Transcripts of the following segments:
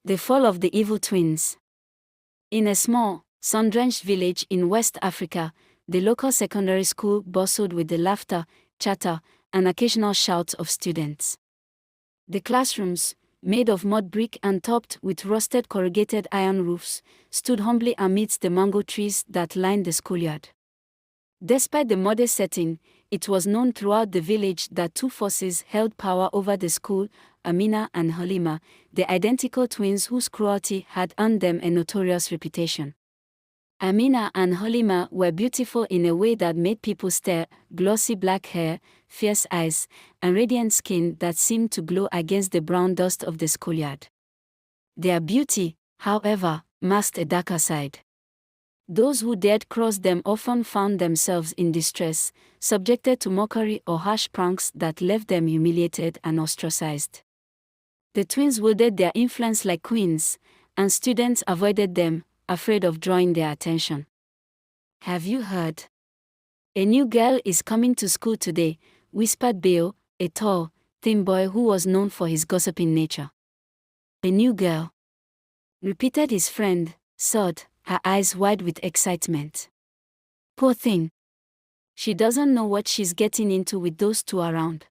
The fall of the evil twins. In a small, sun-drenched village in West Africa, the local secondary school bustled with the laughter, chatter, and occasional shouts of students. The classrooms, made of mud brick and topped with rusted corrugated iron roofs, stood humbly amidst the mango trees that lined the schoolyard. Despite the modest setting, it was known throughout the village that two forces held power over the school: Amina and Halima, the identical twins whose cruelty had earned them a notorious reputation. Amina and Halima were beautiful in a way that made people stare: glossy black hair, fierce eyes, and radiant skin that seemed to glow against the brown dust of the schoolyard. Their beauty, however, masked a darker side. Those who dared cross them often found themselves in distress, subjected to mockery or harsh pranks that left them humiliated and ostracized. The twins wielded their influence like queens, and students avoided them, afraid of drawing their attention. "Have you heard? A new girl is coming to school today," whispered Beo, a tall, thin boy who was known for his gossiping nature. "A new girl?" repeated his friend, Sod, her eyes wide with excitement. "Poor thing. She doesn't know what she's getting into with those two around."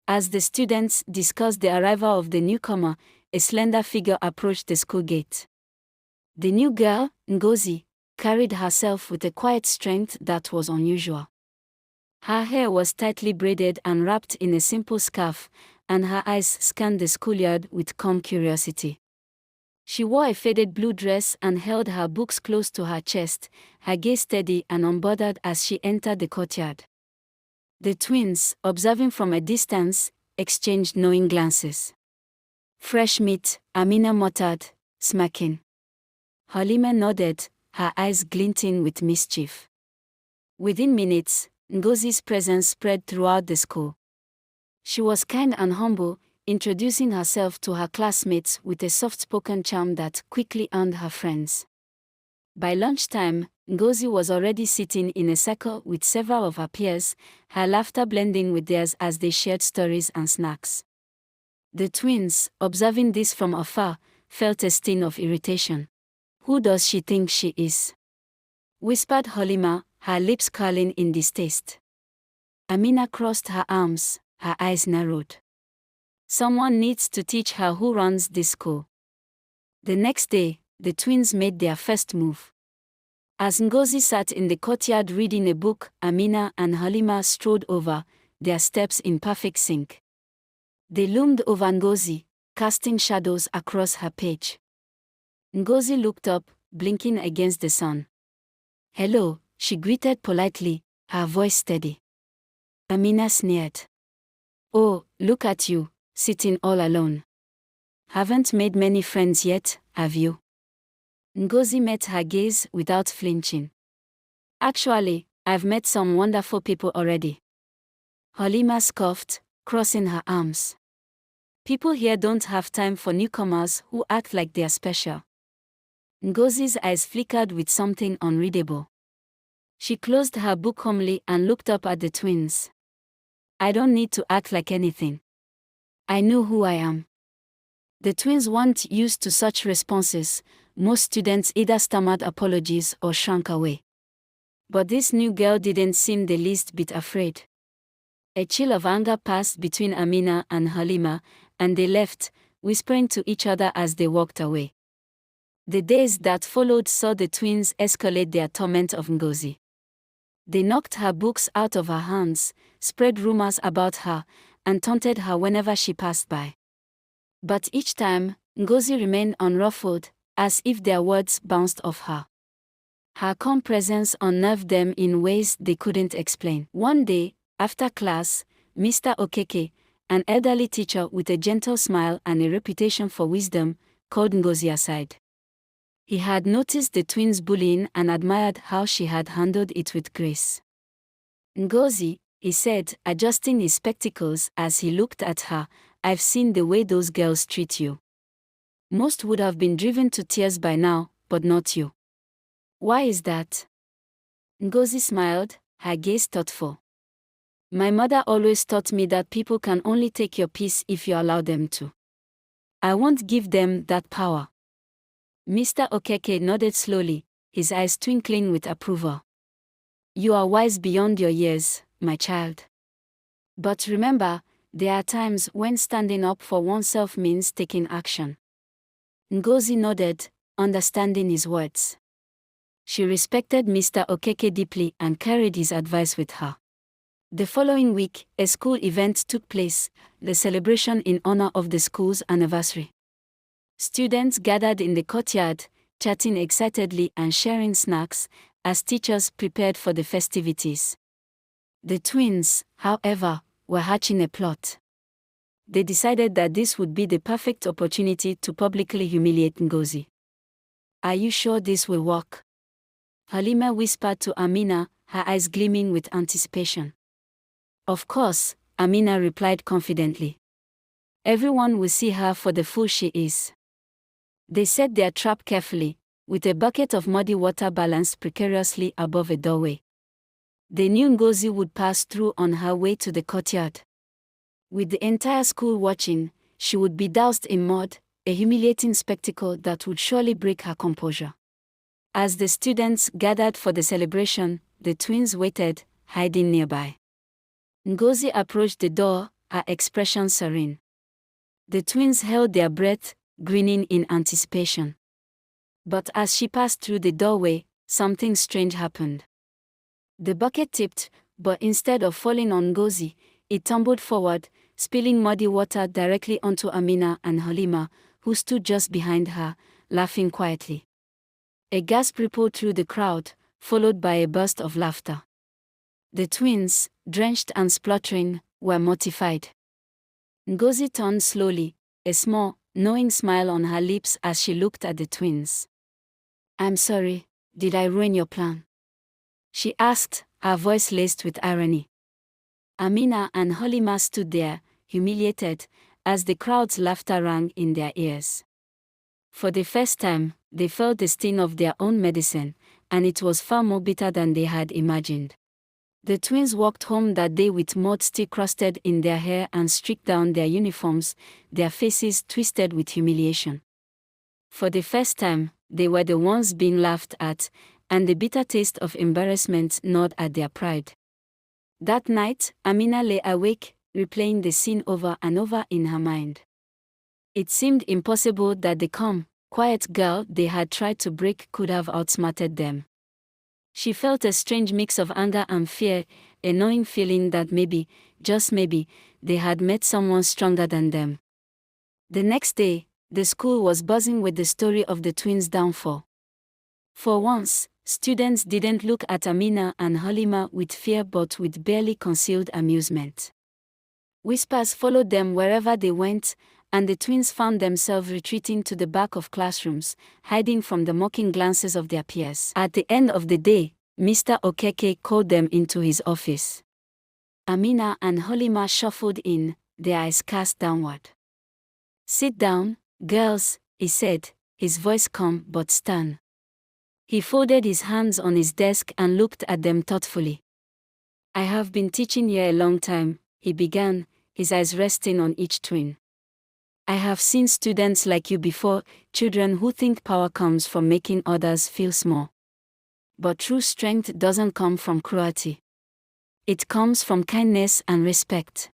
As the students discussed the arrival of the newcomer, a slender figure approached the school gate. The new girl, Ngozi, carried herself with a quiet strength that was unusual. Her hair was tightly braided and wrapped in a simple scarf, and her eyes scanned the schoolyard with calm curiosity. She wore a faded blue dress and held her books close to her chest, her gaze steady and unbothered as she entered the courtyard. The twins, observing from a distance, exchanged knowing glances. "Fresh meat," Amina muttered, smirking. Halima nodded, her eyes glinting with mischief. Within minutes, Ngozi's presence spread throughout the school. She was kind and humble, introducing herself to her classmates with a soft-spoken charm that quickly earned her friends. By lunchtime, Ngozi was already sitting in a circle with several of her peers, her laughter blending with theirs as they shared stories and snacks. The twins, observing this from afar, felt a sting of irritation. "Who does she think she is?" whispered Halima, her lips curling in distaste. Amina crossed her arms, her eyes narrowed. "Someone needs to teach her who runs this school." The next day, the twins made their first move. As Ngozi sat in the courtyard reading a book, Amina and Halima strode over, their steps in perfect sync. They loomed over Ngozi, casting shadows across her page. Ngozi looked up, blinking against the sun. "Hello," she greeted politely, her voice steady. Amina sneered. "Oh, look at you, sitting all alone. Haven't made many friends yet, have you?" Ngozi met her gaze without flinching. "Actually, I've met some wonderful people already." Halima scoffed, crossing her arms. "People here don't have time for newcomers who act like they're special." Ngozi's eyes flickered with something unreadable. She closed her book humbly and looked up at the twins. "I don't need to act like anything. I know who I am." The twins weren't used to such responses. Most students either stammered apologies or shrank away. But this new girl didn't seem the least bit afraid. A chill of anger passed between Amina and Halima, and they left, whispering to each other as they walked away. The days that followed saw the twins escalate their torment of Ngozi. They knocked her books out of her hands, spread rumors about her, and taunted her whenever she passed by. But each time, Ngozi remained unruffled, as if their words bounced off her. Her calm presence unnerved them in ways they couldn't explain. One day, after class, Mr. Okeke, an elderly teacher with a gentle smile and a reputation for wisdom, called Ngozi aside. He had noticed the twins' bullying and admired how she had handled it with grace. "Ngozi," he said, adjusting his spectacles as he looked at her, "I've seen the way those girls treat you. Most would have been driven to tears by now, but not you. Why is that?" Ngozi smiled, her gaze thoughtful. "My mother always taught me that people can only take your peace if you allow them to." I won't give them that power. Mr. Okeke nodded slowly, his eyes twinkling with approval. You are wise beyond your years, my child. But remember, there are times when standing up for oneself means taking action. Ngozi nodded, understanding his words. She respected Mr. Okeke deeply and carried his advice with her. The following week, a school event took place, the celebration in honor of the school's anniversary. Students gathered in the courtyard, chatting excitedly and sharing snacks, as teachers prepared for the festivities. The twins, however, were hatching a plot. They decided that this would be the perfect opportunity to publicly humiliate Ngozi. Are you sure this will work? Halima whispered to Amina, her eyes gleaming with anticipation. Of course, Amina replied confidently. Everyone will see her for the fool she is. They set their trap carefully, with a bucket of muddy water balanced precariously above a doorway. They knew Ngozi would pass through on her way to the courtyard. With the entire school watching, she would be doused in mud, a humiliating spectacle that would surely break her composure. As the students gathered for the celebration, the twins waited, hiding nearby. Ngozi approached the door, her expression serene. The twins held their breath, grinning in anticipation. But as she passed through the doorway, something strange happened. The bucket tipped, but instead of falling on Ngozi, it tumbled forward, spilling muddy water directly onto Amina and Halima, who stood just behind her, laughing quietly. A gasp rippled through the crowd, followed by a burst of laughter. The twins, drenched and spluttering, were mortified. Ngozi turned slowly, a small, knowing smile on her lips as she looked at the twins. I'm sorry, did I ruin your plan? She asked, her voice laced with irony. Amina and Halima stood there, humiliated, as the crowd's laughter rang in their ears. For the first time, they felt the sting of their own medicine, and it was far more bitter than they had imagined. The twins walked home that day with mud still crusted in their hair and streaked down their uniforms, their faces twisted with humiliation. For the first time, they were the ones being laughed at, and the bitter taste of embarrassment gnawed at their pride. That night, Amina lay awake, replaying the scene over and over in her mind. It seemed impossible that the calm, quiet girl they had tried to break could have outsmarted them. She felt a strange mix of anger and fear, a gnawing feeling that maybe, just maybe, they had met someone stronger than them. The next day, the school was buzzing with the story of the twins' downfall. For once, students didn't look at Amina and Halima with fear but with barely concealed amusement. Whispers followed them wherever they went, and the twins found themselves retreating to the back of classrooms, hiding from the mocking glances of their peers. At the end of the day, Mr. Okeke called them into his office. Amina and Halima shuffled in, their eyes cast downward. Sit down, girls, he said, his voice calm but stern. He folded his hands on his desk and looked at them thoughtfully. I have been teaching here a long time, he began, his eyes resting on each twin. I have seen students like you before, children who think power comes from making others feel small. But true strength doesn't come from cruelty. It comes from kindness and respect.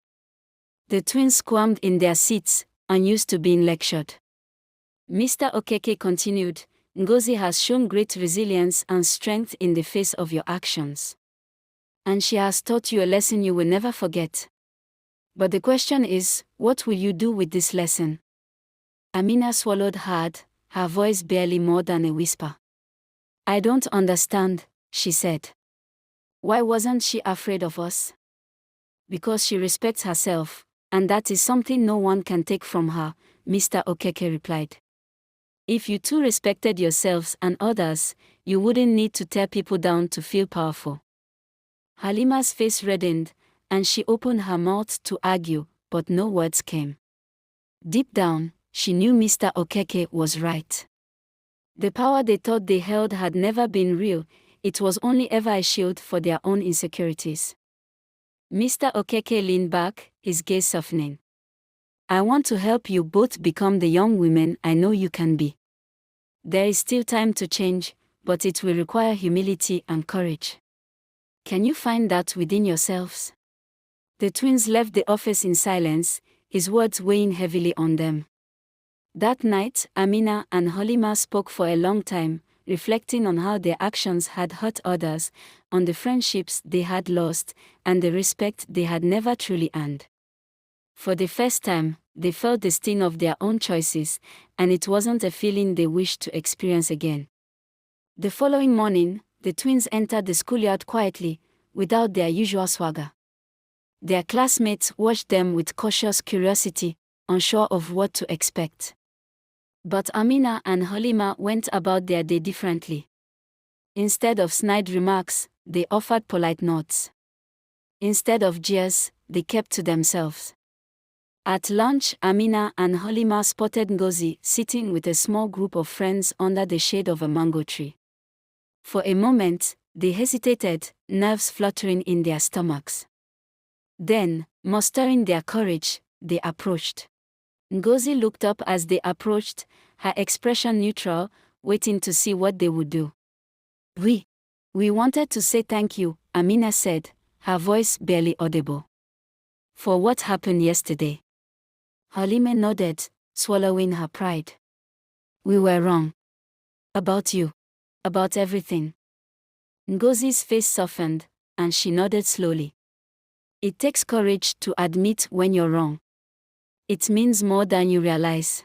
The twins squirmed in their seats, unused to being lectured. Mr. Okeke continued, Ngozi has shown great resilience and strength in the face of your actions. And she has taught you a lesson you will never forget. But the question is, what will you do with this lesson? Amina swallowed hard, her voice barely more than a whisper. I don't understand, she said. Why wasn't she afraid of us? Because she respects herself, and that is something no one can take from her, Mr. Okeke replied. If you too respected yourselves and others, you wouldn't need to tear people down to feel powerful. Halima's face reddened, and she opened her mouth to argue, but no words came. Deep down, she knew Mr. Okeke was right. The power they thought they held had never been real, it was only ever a shield for their own insecurities. Mr. Okeke leaned back, his gaze softening. I want to help you both become the young women I know you can be. There is still time to change, but it will require humility and courage. Can you find that within yourselves? The twins left the office in silence, his words weighing heavily on them. That night, Amina and Halima spoke for a long time, reflecting on how their actions had hurt others, on the friendships they had lost, and the respect they had never truly earned. For the first time, they felt the sting of their own choices, and it wasn't a feeling they wished to experience again. The following morning, the twins entered the schoolyard quietly, without their usual swagger. Their classmates watched them with cautious curiosity, unsure of what to expect. But Amina and Halima went about their day differently. Instead of snide remarks, they offered polite nods. Instead of jeers, they kept to themselves. At lunch, Amina and Halima spotted Ngozi sitting with a small group of friends under the shade of a mango tree. For a moment, they hesitated, nerves fluttering in their stomachs. Then, mustering their courage, they approached. Ngozi looked up as they approached, her expression neutral, waiting to see what they would do. We wanted to say thank you, Amina said, her voice barely audible. For what happened yesterday? Halima nodded, swallowing her pride. We were wrong. About you. About everything. Ngozi's face softened, and she nodded slowly. It takes courage to admit when you're wrong. It means more than you realize.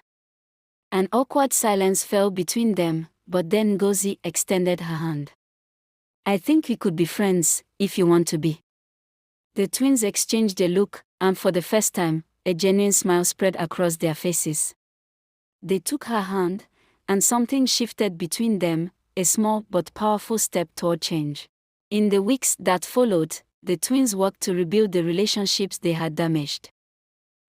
An awkward silence fell between them, but then Ngozi extended her hand. I think we could be friends, if you want to be. The twins exchanged a look, and for the first time, a genuine smile spread across their faces. They took her hand, and something shifted between them, a small but powerful step toward change. In the weeks that followed, the twins worked to rebuild the relationships they had damaged.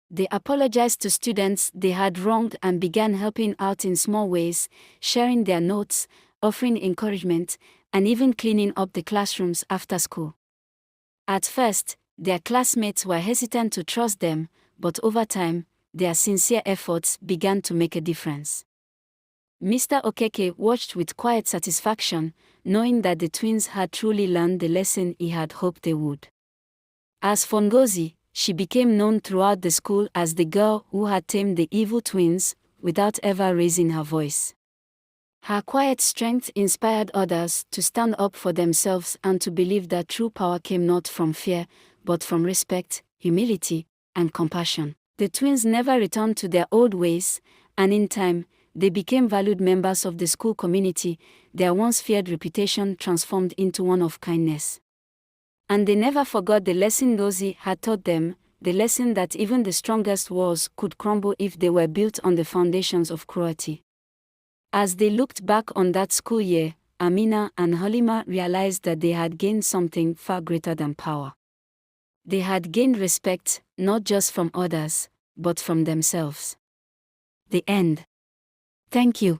They apologized to students they had wronged and began helping out in small ways, sharing their notes, offering encouragement, and even cleaning up the classrooms after school. At first, their classmates were hesitant to trust them, but over time, their sincere efforts began to make a difference. Mr. Okeke watched with quiet satisfaction, knowing that the twins had truly learned the lesson he had hoped they would. As for Ngozi, she became known throughout the school as the girl who had tamed the evil twins, without ever raising her voice. Her quiet strength inspired others to stand up for themselves and to believe that true power came not from fear, but from respect, humility, and compassion. The twins never returned to their old ways, and in time, they became valued members of the school community, their once feared reputation transformed into one of kindness. And they never forgot the lesson Ngozi had taught them, the lesson that even the strongest walls could crumble if they were built on the foundations of cruelty. As they looked back on that school year, Amina and Halima realized that they had gained something far greater than power. They had gained respect, not just from others, but from themselves. The end. Thank you.